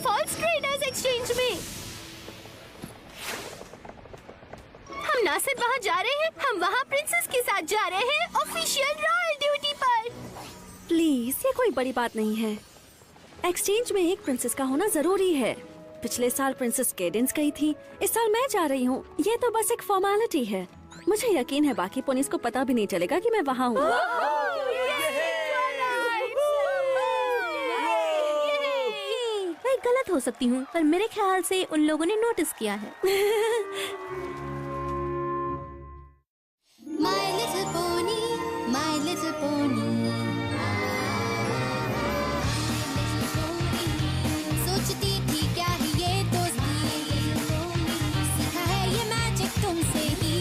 False traders exchange में। हम ना सिर्फ वहाँ जा रहे हैं, हम वहाँ प्रिंसेस के साथ जा रहे हैं ऑफिशियल रॉयल ड्यूटी पर। प्लीज, ये कोई बड़ी बात नहीं है। एक्सचेंज में एक प्रिंसेस का होना जरूरी है। पिछले साल प्रिंसेस केडेंस गई थी, इस साल मैं जा रही हूँ। ये तो बस एक फॉर्मेलिटी है। मुझे यकीन है बाकी पोनीस को पता भी नहीं चलेगा कि मैं वहाँ हूँ। मैं गलत हो सकती हूँ, पर मेरे ख्याल से उन लोगों ने नोटिस किया है। My little pony, my little pony. सोचती थी क्या है ये दोस्ती, सीखा है ये मैजिक तुमसे ही।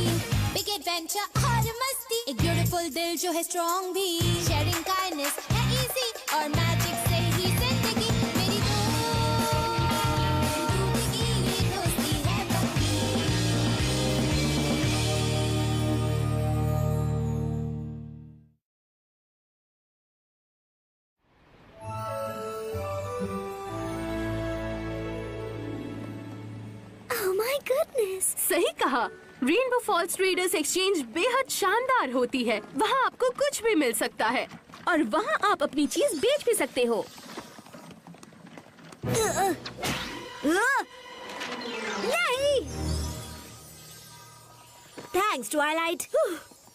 Big adventure और मस्ती, एक beautiful दिल जो है strong भी। Sharing kindness है easy और magic से ही जिंदगी मेरी जिंदगी ये दोस्ती है पक्की। Oh my goodness! सही कहा। रेनबो फॉल्स ट्रेडर्स एक्सचेंज बेहद शानदार होती है। वहाँ आपको कुछ भी मिल सकता है और वहाँ आप अपनी चीज बेच भी सकते हो। नहीं। Thanks Twilight.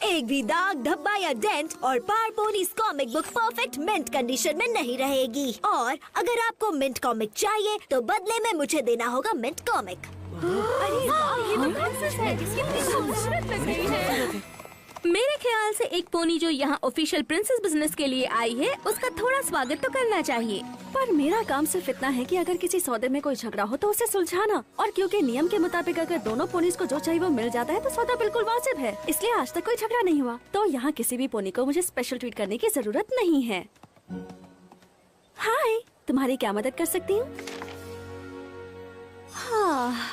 एक भी दाग, धब्बा या डेंट और Power Ponies comic book perfect mint condition में नहीं रहेगी। और अगर आपको मिंट कॉमिक चाहिए तो बदले में मुझे देना होगा मिंट कॉमिक। अरे ये तो प्रिंसेस है, कितनी खूबसूरत लग रही है। मेरे ख्याल से एक पोनी जो यहाँ ऑफिशियल प्रिंसेस बिजनेस के लिए आई है, उसका थोड़ा स्वागत तो करना चाहिए। पर मेरा काम सिर्फ इतना है कि अगर किसी सौदे में कोई झगड़ा हो तो उसे सुलझाना। और क्योंकि नियम के मुताबिक अगर दोनों पोनीज को जो चाहिए वो मिल जाता है तो सौदा बिल्कुल वाजिब है। इसलिए आज तक कोई झगड़ा नहीं हुआ। तो यहाँ किसी भी पोनी को मुझे स्पेशल ट्रीट करने की जरूरत नहीं है। हाय, तुम्हारी क्या मदद कर सकती हूँ? हाँ,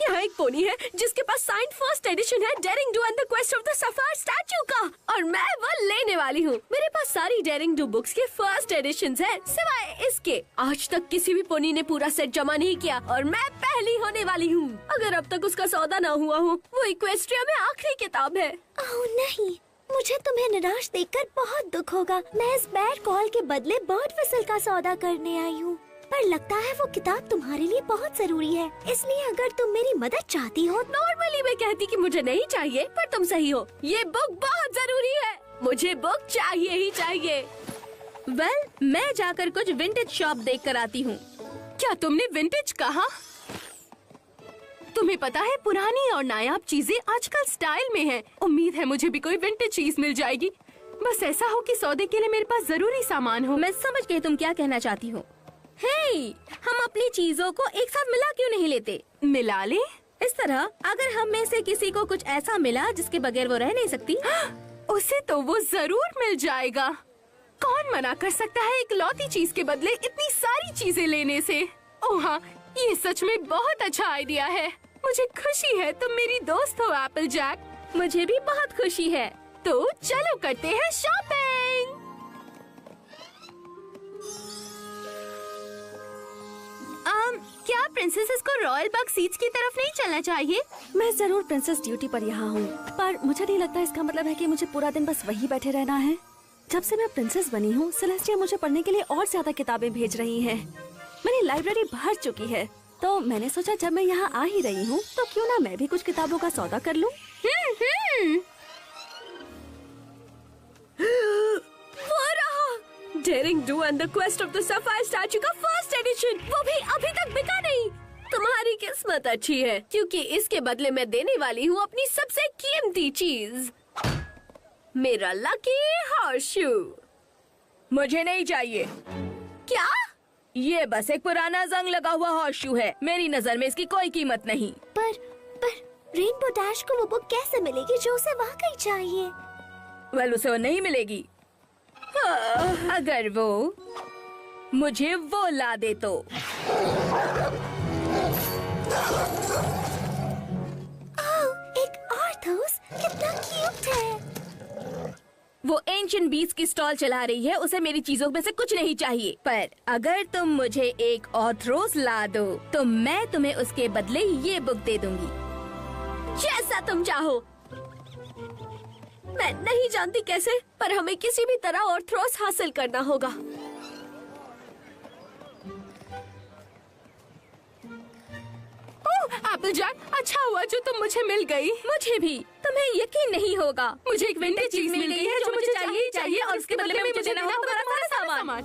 यहाँ एक पोनी है जिसके पास साइंड फर्स्ट एडिशन है daring do and the quest of the sapphire statue का, और मैं वो लेने वाली हूँ। मेरे पास सारी डेरिंग डू बुक्स के फर्स्ट एडिशंस हैं, सिवाय इसके। आज तक किसी भी पोनी ने पूरा सेट जमा नहीं किया और मैं पहली होने वाली हूँ। अगर अब तक उसका सौदा ना हुआ हो, वो इक्वेस्ट्रिया में आखिरी किताब है। ओह नहीं, मुझे तुम्हें निराश देखकर बहुत दुख होगा। मैं इस बैड कॉल के बदले बर्ड विसल का सौदा करने आई हूँ, पर लगता है वो किताब तुम्हारे लिए बहुत जरूरी है। इसलिए अगर तुम मेरी मदद चाहती हो। नॉर्मली मैं कहती कि मुझे नहीं चाहिए, पर तुम सही हो, ये बुक बहुत जरूरी है। मुझे बुक चाहिए ही चाहिए। मैं जाकर कुछ विंटेज शॉप देख कर आती हूँ। क्या तुमने विंटेज कहा? तुम्हें पता है पुरानी और नायाब चीजें आजकल स्टाइल में हैं। उम्मीद है मुझे भी कोई विंटेज चीज मिल जाएगी। बस ऐसा हो कि सौदे के लिए मेरे पास जरूरी सामान हो। मैं समझ गई तुम क्या कहना चाहती हो। हे, हम अपनी चीजों को एक साथ मिला क्यों नहीं लेते? मिला ले? इस तरह अगर हम में से किसी को कुछ ऐसा मिला जिसके बगैर वो रह नहीं सकती, उसे तो वो जरूर मिल जाएगा। कौन मना कर सकता है एक लौती चीज के बदले इतनी सारी चीजें लेने से? ओह हाँ, ये सच में बहुत अच्छा आइडिया है। मुझे खुशी है तुम मेरी दोस्त हो एप्पल जैक। मुझे भी बहुत खुशी है। तो चलो करते हैं शॉपिंग। क्या प्रिंसेसेस को रॉयल बग सीट्स की तरफ नहीं चलना चाहिए? मैं जरूर प्रिंसेस ड्यूटी पर यहाँ हूँ, पर मुझे नहीं लगता इसका मतलब है कि मुझे पूरा दिन बस वही बैठे रहना है। जब से मैं प्रिंसेस बनी हूँ, सेलेस्टिया मुझे पढ़ने के लिए और ज्यादा किताबें भेज रही है। मेरी लाइब्रेरी भर चुकी है, तो मैंने सोचा जब मैं यहाँ आ ही रही हूँ तो क्यों ना मैं भी कुछ किताबों का सौदा कर लूँ। Daring do and the quest of the sapphire statue का फर्स्ट एडिशन, वो भी अभी तक बिका नहीं। तुम्हारी किस्मत अच्छी है, क्योंकि इसके बदले मैं देने वाली हूँ अपनी सबसे कीमती चीज, मेरा लकी हॉर्सशू। मुझे नहीं चाहिए। क्या? ये बस एक पुराना जंग लगा हुआ हॉर्सशू है। मेरी नजर में इसकी कोई कीमत नहीं। पर रेनबो डैश को वो बुक कैसे मिलेगी जो उसे वाकई चाहिए? वेल, उसे वो नहीं मिलेगी। अगर वो मुझे वो ला दे तो। एक आर्थोस, कितना क्यूट है। वो एंशिएंट बीस्ट की स्टॉल चला रही है, उसे मेरी चीजों में से कुछ नहीं चाहिए। पर अगर तुम मुझे एक ऑर्थरोस ला दो तो मैं तुम्हें उसके बदले ये बुक दे दूंगी। जैसा तुम चाहो। मैं नहीं जानती कैसे, पर हमें किसी भी तरह ऑर्थरोस हासिल करना होगा। एप्पलजैक, अच्छा हुआ जो तुम मुझे मिल गई। मुझे भी। तुम्हें यकीन नहीं होगा, मुझे एक विंटेज चीज मिल गई है जो मुझे चाहिए और उसके बदले में मुझे देना होगा तुम्हारा सारा सामान।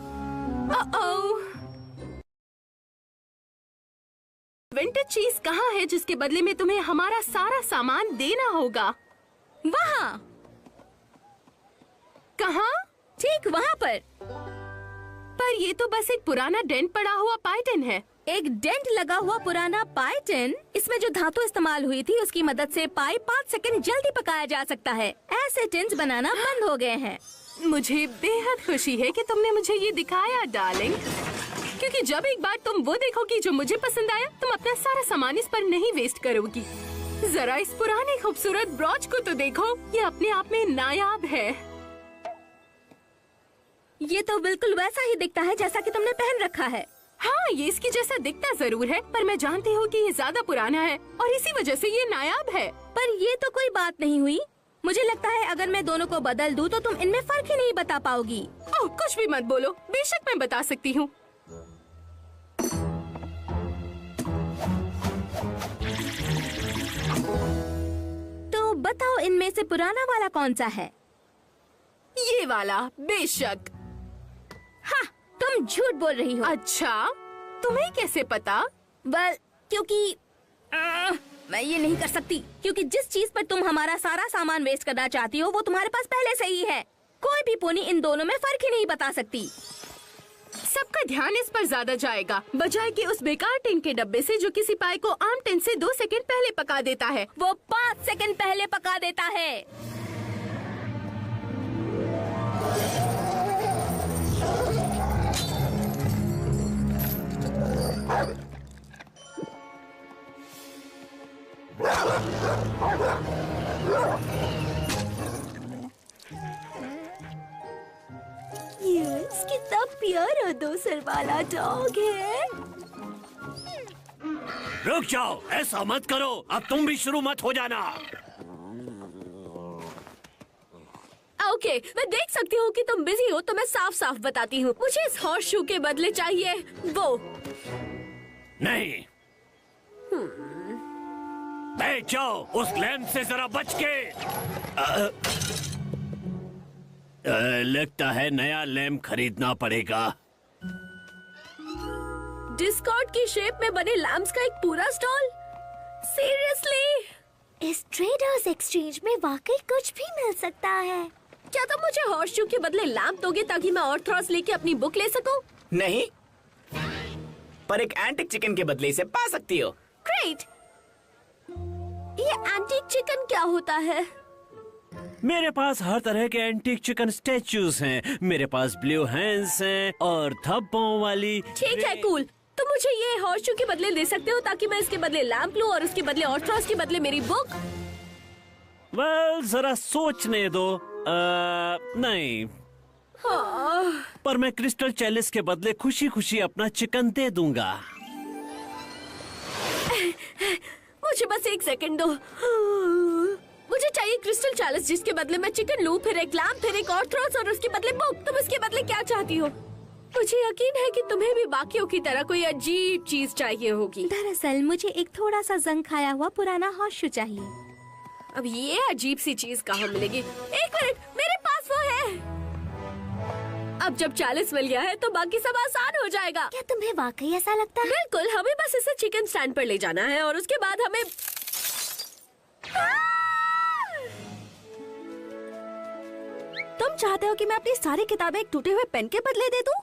विंटेज चीज कहाँ है जिसके बदले में तुम्हें हमारा सारा सामान देना होगा? वहाँ। कहाँ? ठीक वहाँ पर ये तो बस एक पुराना डेंट पड़ा हुआ पाइटन है। एक डेंट लगा हुआ पुराना पाइटन? इसमें जो धातु इस्तेमाल हुई थी उसकी मदद से पाई 5 सेकंड जल्दी पकाया जा सकता है। ऐसे टिन्स बनाना बंद हो गए हैं। मुझे बेहद खुशी है कि तुमने मुझे ये दिखाया डार्लिंग, क्योंकि जब एक बार तुम वो देखोगी जो मुझे पसंद आया, तुम अपना सारा सामान इस पर नहीं वेस्ट करोगी। जरा इस पुराने खूबसूरत ब्रॉच को तो देखो, ये अपने आप में नायाब है। ये तो बिल्कुल वैसा ही दिखता है जैसा कि तुमने पहन रखा है। हाँ, ये इसकी जैसा दिखता जरूर है, पर मैं जानती हूँ कि ये ज्यादा पुराना है और इसी वजह से ये नायाब है। पर ये तो कोई बात नहीं हुई। मुझे लगता है अगर मैं दोनों को बदल दूं तो तुम इनमें फर्क ही नहीं बता पाओगी। ओह, कुछ भी मत बोलो, बेशक मैं बता सकती हूँ। तो बताओ इनमें से पुराना वाला कौन सा है? ये वाला, बेशक। हाँ, तुम झूठ बोल रही हो। अच्छा, तुम्हें कैसे पता? क्योंकि मैं ये नहीं कर सकती, क्योंकि जिस चीज पर तुम हमारा सारा सामान वेस्ट करना चाहती हो वो तुम्हारे पास पहले से ही है। कोई भी पोनी इन दोनों में फर्क ही नहीं बता सकती। सबका ध्यान इस पर ज्यादा जाएगा, बजाय कि उस बेकार टिन के डब्बे से जो किसी पाई को आम टिन से 2 सेकंड पहले पका देता है। वो 5 सेकंड पहले पका देता है। यस, कितना प्यारा 2 सर वाला डॉग है। रुक जाओ, ऐसा मत करो। अब तुम भी शुरू मत हो जाना। ओके, मैं देख सकती हूँ कि तुम बिजी हो, तो मैं साफ साफ बताती हूँ। मुझे इस हॉर्स शू के बदले चाहिए वो। नहीं, बैठ जाओ। उस लैम्प से जरा बच के। लगता है नया लैम्प खरीदना पड़ेगा। डिस्कॉर्ड की शेप में बने लैम्प्स का एक पूरा स्टॉल? सीरियसली? इस ट्रेडर्स एक्सचेंज में वाकई कुछ भी मिल सकता है। क्या तुम मुझे हॉर्स शू के बदले लैम्प दोगे ताकि मैं ऑर्थरोस लेके अपनी बुक ले सकूं? नहीं, पर एक एंटिक चिकन के बदले इसे पा सकती हो। ग्रेट। ये एंटीक चिकन क्या होता है? मेरे पास हर तरह के एंटीक चिकन स्टैचूज हैं। मेरे पास ब्लू हैंड्स हैं और धब्बों वाली। ठीक है, कूल। तुम मुझे ये हॉर्स शू के बदले दे सकते हो ताकि मैं इसके बदले लैम्प लूं और उसके बदले ऑर्थरोस के बदले मेरी बुक। जरा सोचने दो। नहीं, पर मैं क्रिस्टल चैलिस के बदले खुशी खुशी अपना चिकन दे दूंगा। मुझे बस 1 सेकंड दो। मुझे चाहिए क्रिस्टल चैलिस जिसके बदले मैं चिकन लूं, फिर एक लैम्प, फिर एक ऑर्थरोस और उसके बदले बुक। तुम इसके बदले क्या चाहती हो? मुझे यकीन है कि तुम्हें भी बाकियों की तरह कोई अजीब चीज चाहिए होगी। दरअसल मुझे एक थोड़ा सा जंग खाया हुआ पुराना हॉर्स शू चाहिए। अब ये अजीब सी चीज कहाँ मिलेगी? 1 मिनट, मेरे पास वो है। अब जब 40 मिल गया है तो बाकी सब आसान हो जाएगा। क्या तुम्हें वाकई ऐसा लगता है? बिल्कुल, हमें बस इसे चिकन स्टैंड पर ले जाना है और उसके बाद हमें तुम चाहते हो कि मैं अपनी सारी किताबें एक टूटे हुए पेन के बदले दे दूं?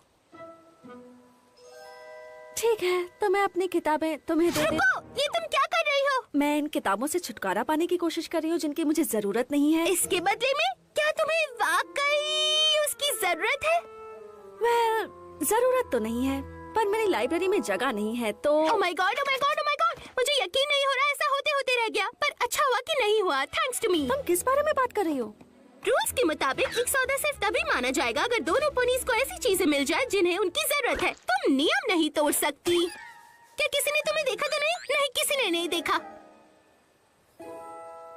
ठीक है, तो मैं अपनी किताबें तुम्हें दे दे। ये तुम क्या कर रही हो? मैं इन किताबों से छुटकारा पाने की कोशिश कर रही हूँ जिनकी मुझे जरूरत नहीं है। इसके बदले में क्या तुम्हें वाकई उसकी जरूरत है? जरूरत तो नहीं है, पर मेरी लाइब्रेरी में जगह नहीं है तो। Oh my God, oh my God, oh my God! मुझे यकीन नहीं हो रहा, ऐसा होते होते रह गया। पर अच्छा हुआ कि नहीं हुआ, थैंक्स टू मी। तुम किस बारे में बात कर रही हो? रूल्स के मुताबिक एक सौदा सिर्फ तभी माना जाएगा अगर दोनों पोनीज को ऐसी चीजें मिल जाए जिन्हें उनकी जरूरत है। तुम नियम नहीं तोड़ सकती। क्या किसी ने तुम्हें देखा तो नहीं? नहीं, किसी ने नहीं देखा।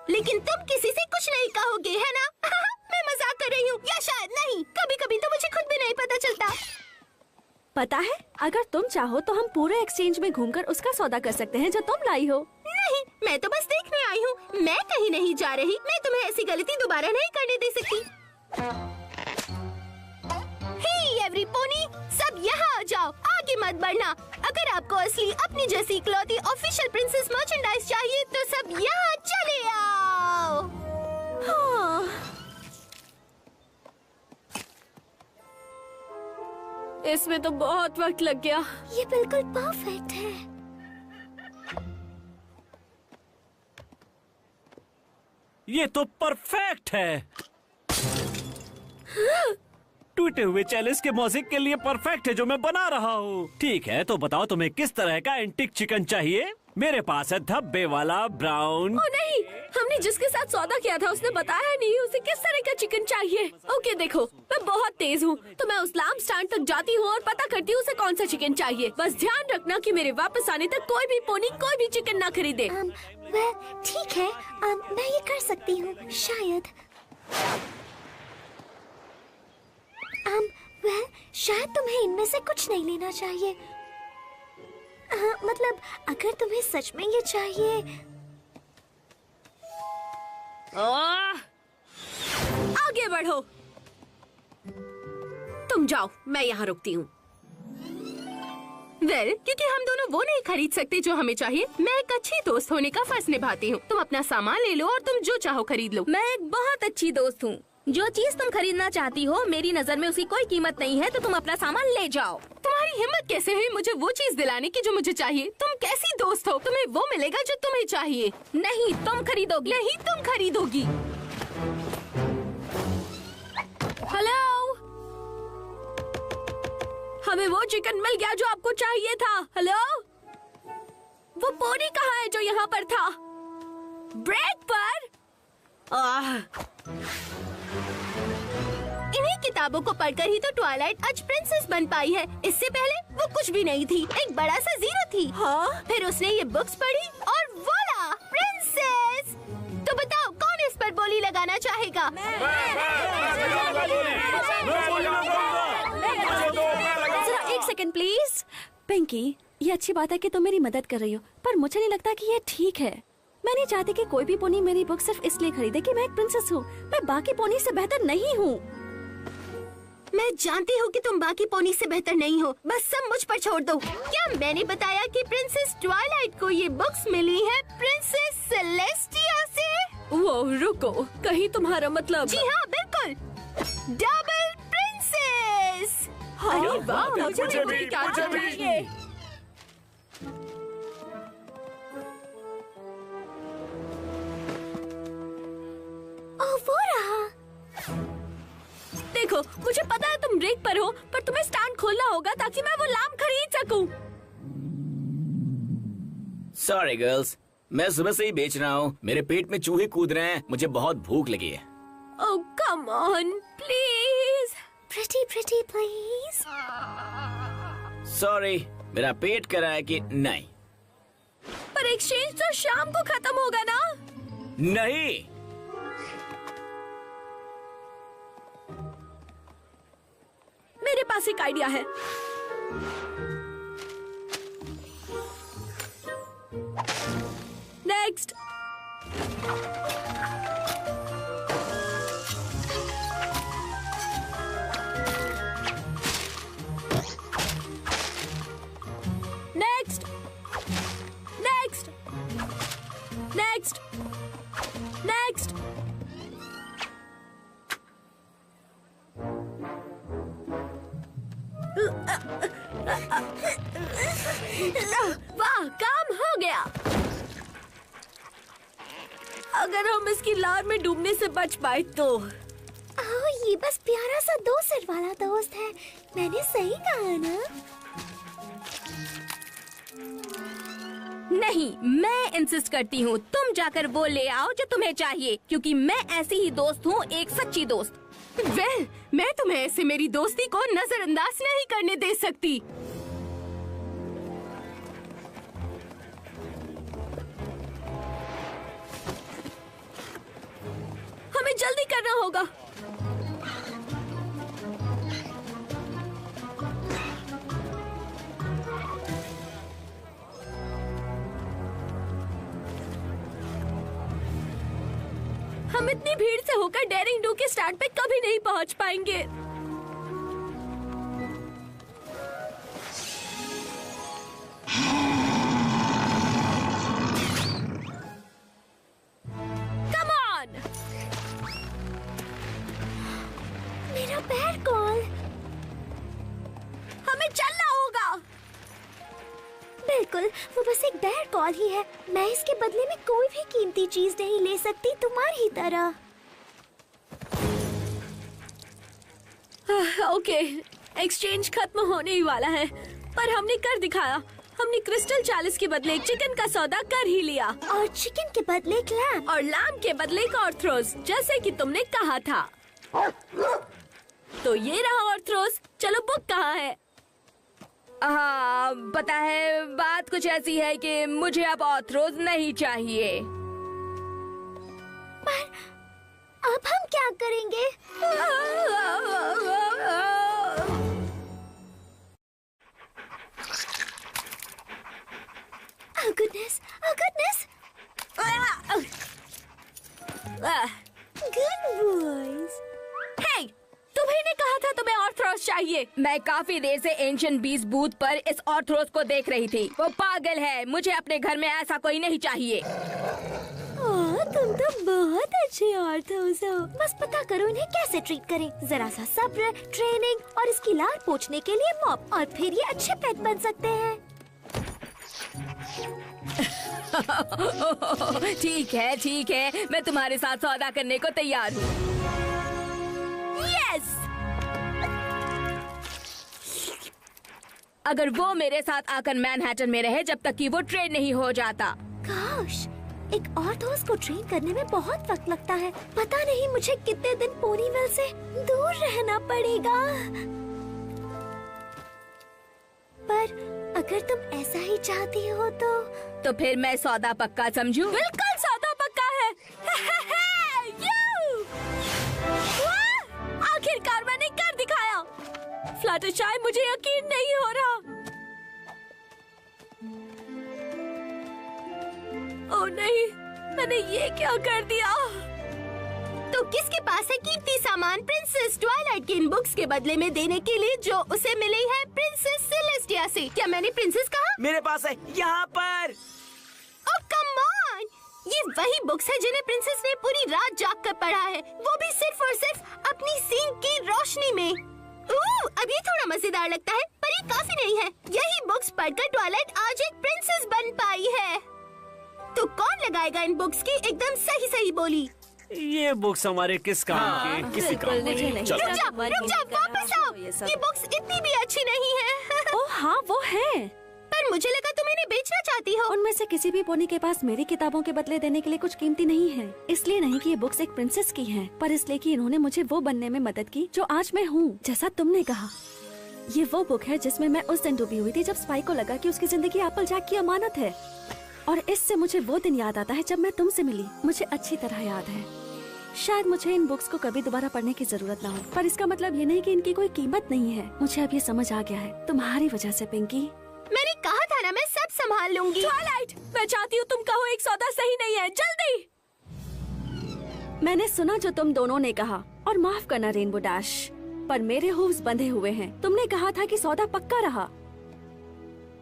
लेकिन तुम किसी से कुछ नहीं कहोगे, है ना? मैं मजाक कर रही हूँ, या शायद नहीं। कभी कभी तो मुझे खुद भी नहीं पता चलता। पता है, अगर तुम चाहो तो हम पूरे एक्सचेंज में घूमकर उसका सौदा कर सकते हैं जो तुम लाई हो। नहीं, मैं तो बस देखने आई हूँ। मैं कहीं नहीं जा रही। मैं तुम्हें ऐसी गलती दोबारा नहीं करने दे सकती। हे एवरी पोनी, सब यहाँ आ जाओ, आगे मत बढ़ना। अगर आपको असली अपनी जैसी इकलौती ऑफिशियल प्रिंसेस मर्चेंडाइज चाहिए तो सब यहाँ चले आओ। हाँ। इसमें तो बहुत वक्त लग गया। ये बिल्कुल परफेक्ट है। ये तो परफेक्ट है। टूटे हुए चैलेंज के मौसिक के लिए परफेक्ट है जो मैं बना रहा हूँ। ठीक है, तो बताओ तुम्हें किस तरह का एंटिक चिकन चाहिए? मेरे पास है धब्बे वाला ब्राउन। ओ नहीं, हमने जिसके साथ सौदा किया था उसने बताया नहीं उसे किस तरह का चिकन चाहिए। ओके देखो, मैं बहुत तेज हूँ तो मैं उस लैम्प स्टैंड तक जाती हूँ और पता करती हूँ उसे कौन सा चिकन चाहिए। बस ध्यान रखना कि मेरे वापस आने तक कोई भी पोनी कोई भी चिकन ना खरीदे। वह ठीक है, मैं ये कर सकती हूँ शायद। वह शायद तुम्हें इनमें से कुछ नहीं लेना चाहिए। मतलब अगर तुम्हें सच में ये चाहिए। आगे बढ़ो। तुम जाओ, मैं यहाँ रुकती हूँ। क्योंकि हम दोनों वो नहीं खरीद सकते जो हमें चाहिए, मैं एक अच्छी दोस्त होने का फर्ज निभाती हूँ। तुम अपना सामान ले लो और तुम जो चाहो खरीद लो। मैं एक बहुत अच्छी दोस्त हूँ। जो चीज तुम खरीदना चाहती हो मेरी नजर में उसकी कोई कीमत नहीं है, तो तुम अपना सामान ले जाओ। तुम्हारी हिम्मत कैसे हुई मुझे वो चीज दिलाने की जो मुझे चाहिए? तुम कैसी दोस्त हो? तुम्हें वो मिलेगा जो तुम्हें चाहिए। नहीं, तुम खरीदोगी। नहीं, तुम खरीदोगी। हेलो, हमें वो चिकन मिल गया जो आपको चाहिए था। हेलो, वो पोनी कहाँ है जो यहाँ पर था? ब्रेक पर। इन्हीं किताबों को पढ़कर ही तो ट्वाइलाइट आज प्रिंसेस बन पाई है। इससे पहले वो कुछ भी नहीं थी, एक बड़ा सा जीरो थी। हाँ? फिर उसने ये बुक्स पढ़ी और वोला प्रिंसेस। तो बताओ कौन इस पर बोली लगाना चाहेगा? एक सेकंड प्लीज। पिंकी, ये अच्छी बात है कि तुम मेरी मदद कर रही हो, पर मुझे नहीं लगता कि ये ठीक है। मैं नहीं चाहती कि कोई भी पोनी मेरी बुक सिर्फ इसलिए खरीदे कि मैं एक प्रिंसेस हूँ। मैं बाकी पोनी से बेहतर नहीं हूँ। मैं जानती हूँ कि तुम बाकी पोनी से बेहतर नहीं हो, बस सब मुझ पर छोड़ दो। क्या मैंने बताया कि प्रिंसेस ट्वाइलाइट को ये बुक्स मिली है प्रिंसेस सेलेस्टिया से? वो रुको, कहीं तुम्हारा मतलब? जी हाँ, बिल्कुल, डबल प्रिंसेस। अरे वाह, मुझे भी क्या चाहिए? वो रहा। देखो, मुझे पता है तुम ब्रेक पर हो, पर तुम्हें स्टैंड खोलना होगा ताकि मैं वो लैम्प खरीद सकूं। सॉरी गर्ल्स, मैं सुबह से ही बेच रहा हूँ। मेरे पेट में चूहे कूद रहे हैं, मुझे बहुत भूख लगी है। Oh come on please. Pretty please. Sorry, मेरा पेट कह रहा है कि नहीं। पर एक्सचेंज तो शाम को खत्म होगा ना? नहीं, मेरे पास एक आइडिया है। Next. Next. Next. Next. Next. वाह, काम हो गया। अगर हम इसकी लार में डूबने से बच पाए तो। ये बस प्यारा सा 2 सिर वाला दोस्त है। मैंने सही कहा ना? नहीं, मैं इंसिस्ट करती हूँ तुम जाकर वो ले आओ जो तुम्हें चाहिए, क्योंकि मैं ऐसी ही दोस्त हूँ, एक सच्ची दोस्त। वेल, मैं तुम्हें ऐसे मेरी दोस्ती को नजरअंदाज नहीं करने दे सकती। हमें जल्दी करना होगा। हम इतनी भीड़ से होकर डेयरिंग डू के स्टार्ट पे कभी नहीं पहुंच पाएंगे। Come on! मेरा बैड कॉल। हमें चलना होगा। बिल्कुल, वो बस एक बैड कॉल ही है। मैं इसके बदले में कोई भी कीमती चीज नहीं ले सकती तुम्हारी तरह। ओके, एक्सचेंज खत्म होने ही वाला है, पर हमने कर दिखाया। हमने क्रिस्टल चालीस के बदले एक चिकन का सौदा कर ही लिया, और चिकन के बदले एक लैम्प। और लैम्प के बदले एक ऑर्थरोज, जैसे कि तुमने कहा था। तो ये रहा ऑर्थरोज। चलो, बुक कहाँ है? हाँ, पता है, बात कुछ ऐसी है कि मुझे अब ऑर्थरोज नहीं चाहिए। पर अब हम क्या करेंगे? Oh goodness! Oh goodness! Good boys. हे, तुम्ही ने कहा था तुम्हें ऑर्थरोज चाहिए। मैं काफी देर से एंशिएंट बीस्ट बूथ पर इस ऑर्थरोज को देख रही थी। वो पागल है, मुझे अपने घर में ऐसा कोई नहीं चाहिए। तुम तो बहुत अच्छे ऑर्थोस हो। बस पता करो इन्हें कैसे ट्रीट करें। जरा सा सब्र, ट्रेनिंग और इसकी लार पोंछने के लिए मॉप, और फिर ये अच्छे पेट बन सकते हैं। ठीक है, मैं तुम्हारे साथ सौदा करने को तैयार हूँ। यस! अगर वो मेरे साथ आकर मैनहट्टन में रहे जब तक कि वो ट्रेन नहीं हो जाता। काश, एक ऑर्थोस को ट्रेन करने में बहुत वक्त लगता है। पता नहीं मुझे कितने दिन पोनीवेल से दूर रहना पड़ेगा। पर अगर तुम ऐसा ही चाहती हो तो फिर मैं सौदा पक्का समझूं? बिल्कुल सौदा पक्का है। आखिरकार मैंने कर दिखाया। फ्लटरशाई, मुझे यकीन नहीं हो रहा। ओह नहीं, मैंने ये क्या कर दिया? तो किसके पास है कीमती सामान प्रिंसेस ट्वाइलाइट की इन बुक्स के बदले में देने के लिए जो उसे मिली है प्रिंसेस सेलेस्टिया से? क्या मैंने प्रिंसेस कहा? मेरे पास है, यहाँ पर। ओह कम ऑन! ये वही बुक्स है जिन्हें प्रिंसेस ने पूरी रात जाग कर पढ़ा है, वो भी सिर्फ और सिर्फ अपनी सींग की रोशनी में। अब ये थोड़ा मजेदार लगता है, पर ये काफी नहीं है। यही बुक्स पढ़कर ट्वाइलाइट आज एक प्रिंसेस बन पाई है। तो कौन लगाएगा इन बुक्स की एकदम सही बोली? ये बुक्स हमारे किस काम के? किसी काम के? चलो। रुक जा, वापस आओ। ये बुक्स इतनी भी अच्छी नहीं है। ओह हाँ, वो है। पर मुझे लगा तुम इन्हें बेचना चाहती हो। उनमें से किसी भी पोनी के पास मेरी किताबों के बदले देने के लिए कुछ कीमती नहीं है। इसलिए नहीं कि ये बुक्स एक प्रिंसेस की हैं, पर इसलिए कि इन्होंने मुझे वो बनने में मदद की जो आज मैं हूँ, जैसा तुमने कहा। ये वो बुक है जिसमें मैं उस दिन डूबी हुई थी जब स्पाइक को लगा कि उसकी जिंदगी एप्पल जैक की अमानत है। और इससे मुझे वो दिन याद आता है जब मैं तुमसे मिली। मुझे अच्छी तरह याद है। शायद मुझे इन बुक्स को कभी दोबारा पढ़ने की जरूरत ना हो, पर इसका मतलब ये नहीं कि इनकी कोई कीमत नहीं है। मुझे अब ये समझ आ गया है, तुम्हारी वजह से पिंकी। मैंने कहा था ना, मैं सब संभाल लूंगी। ट्वाइलाइट, मैं चाहती हूँ तुम कहो एक सौदा सही नहीं है, जल्दी। मैंने सुना जो तुम दोनों ने कहा, और माफ करना रेनबो डैश, पर मेरे हूव्स बंधे हुए हैं। तुमने कहा था कि सौदा पक्का रहा।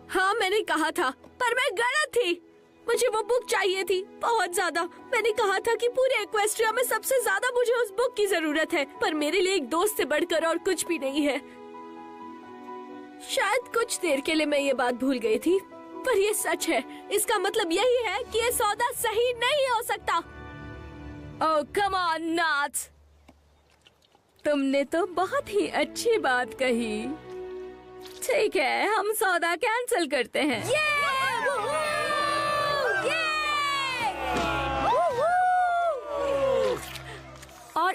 हाँ, मैंने कहा था, पर मैं गलत थी। मुझे वो बुक चाहिए थी, बहुत ज्यादा। मैंने कहा था कि पूरे एक्वेस्ट्रिया में सबसे ज्यादा मुझे उस बुक की जरूरत है, पर मेरे लिए एक दोस्त से बढ़कर और कुछ भी नहीं है। शायद कुछ देर के लिए मैं ये बात भूल गई थी, पर ये सच है। इसका मतलब यही है कि ये सौदा सही नहीं हो सकता। ओह कम ऑन नाथ, तुमने तो बहुत ही अच्छी बात कही। ठीक है, हम सौदा कैंसिल करते हैं।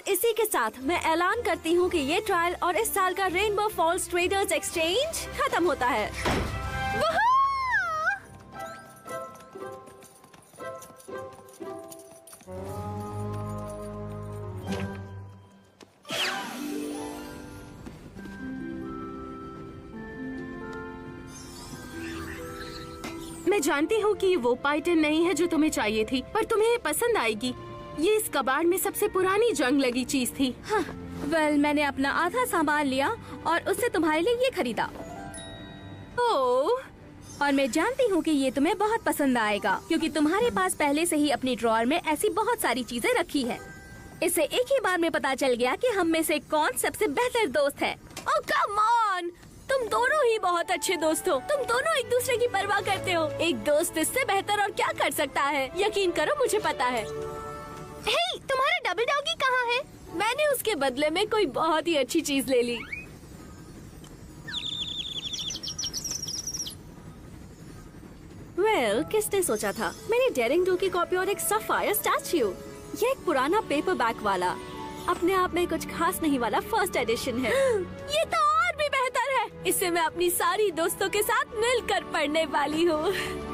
इसी के साथ मैं ऐलान करती हूँ कि ये ट्रायल और इस साल का रेनबो फॉल्स ट्रेडर्स एक्सचेंज खत्म होता है। मैं जानती हूँ कि ये वो पाइटन नहीं है जो तुम्हें चाहिए थी, पर तुम्हें ये पसंद आएगी। ये इस कबाड़ में सबसे पुरानी जंग लगी चीज थी। हाँ, वेल मैंने अपना आधा सामान लिया और उससे तुम्हारे लिए ये खरीदा। ओह, और मैं जानती हूँ कि ये तुम्हें बहुत पसंद आएगा क्योंकि तुम्हारे पास पहले से ही अपनी ड्रॉअर में ऐसी बहुत सारी चीजें रखी है। इससे एक ही बार में पता चल गया कि हम में से कौन सबसे बेहतर दोस्त है। ओह कम ऑन, तुम दोनों ही बहुत अच्छे दोस्त हो। तुम दोनों एक दूसरे की परवाह करते हो। एक दोस्त इससे बेहतर और क्या कर सकता है? यकीन करो मुझे पता है। हे, तुम्हारा डबल डॉगी कहाँ है? मैंने उसके बदले में कोई बहुत ही अच्छी चीज ले ली। वेल, किसने सोचा था मैंने डेयरिंग डू की कॉपी और एक सफायर स्टैच्यू। ये एक पुराना पेपर बैक वाला, अपने आप में कुछ खास नहीं वाला फर्स्ट एडिशन है। ये तो और भी बेहतर है। इससे मैं अपनी सारी दोस्तों के साथ मिलकर पढ़ने वाली हूँ।